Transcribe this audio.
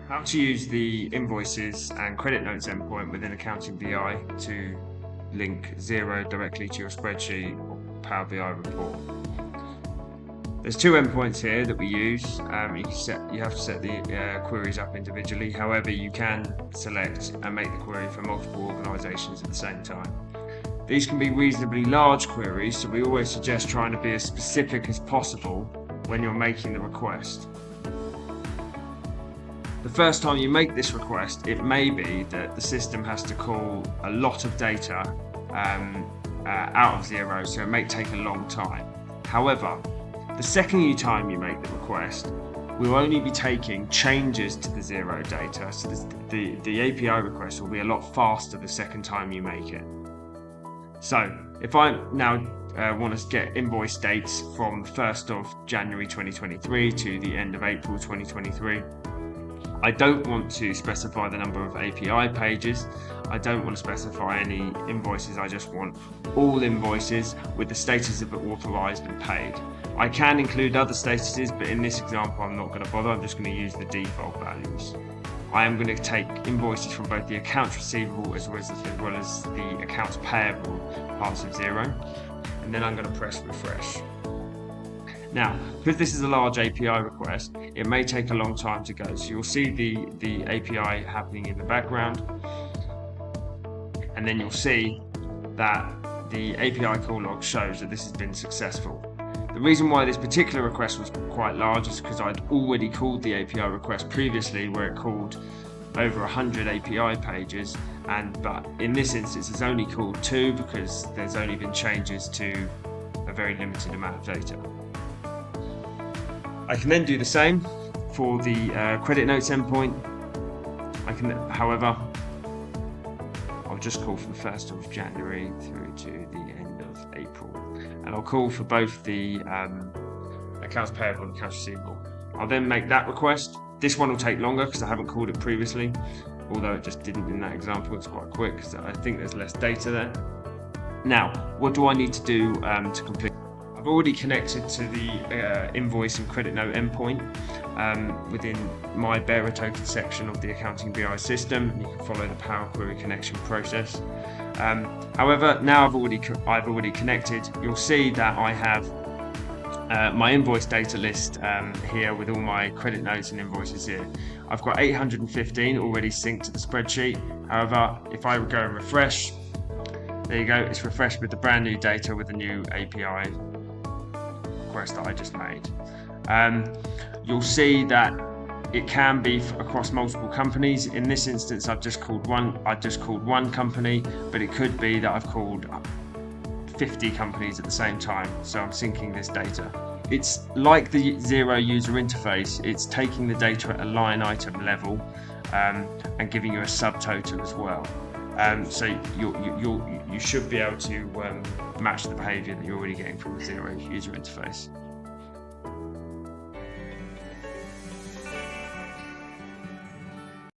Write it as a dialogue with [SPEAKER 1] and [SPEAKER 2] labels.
[SPEAKER 1] How to use the Invoices and Credit Notes endpoint within Accounting BI to link Xero directly to your spreadsheet or Power BI report. There's two endpoints here that we use. You have to set the queries up individually. However, you can select and make the query for multiple organisations at the same time. These can be reasonably large queries, so we always suggest trying to be as specific as possible when you're making the request. The first time you make this request, it may be that the system has to call a lot of data out of Xero, so it may take a long time. However, the second time you make the request, we'll only be taking changes to the Xero data, so the API request will be a lot faster the second time you make it. So if I now want to get invoice dates from the 1st of January 2023 to the end of April 2023, I don't want to specify the number of API pages. I don't want to specify any invoices. I just want all invoices with the status of authorized and paid. I can include other statuses, but in this example, I'm not going to bother. I'm just going to use the default values. I am going to take invoices from both the accounts receivable as well as the accounts payable parts of Xero, and then I'm going to press refresh. Now, because this is a large API request, it may take a long time to go. So you'll see the API happening in the background, and then you'll see that the API call log shows that this has been successful. The reason why this particular request was quite large is because I'd already called the API request previously, where it called over 100 API pages, but in this instance it's only called 2 because there's only been changes to a very limited amount of data. I can then do the same for the credit notes endpoint. However, I'll just call from the 1st of January through to the end of April. And I'll call for both the accounts payable and accounts receivable. I'll then make that request. This one will take longer because I haven't called it previously, although it just didn't in that example. It's quite quick because I think there's less data there. Now, what do I need to do to complete? I've already connected to the invoice and credit note endpoint within my bearer token section of the Accounting BI system. You can follow the Power Query connection process. However, now I've already connected. You'll see that I have my invoice data list here with all my credit notes and invoices here. I've got 815 already synced to the spreadsheet. However, if I go and refresh, there you go, it's refreshed with the brand new data with the new API request that I just made. You'll see that it can be across multiple companies. In this instance, I've just called one company, but it could be that I've called 50 companies at the same time. So I'm syncing this data. It's like the Xero user interface. It's taking the data at a line item level and giving you a subtotal as well. So you should be able to match the behaviour that you're already getting from the Xero user interface.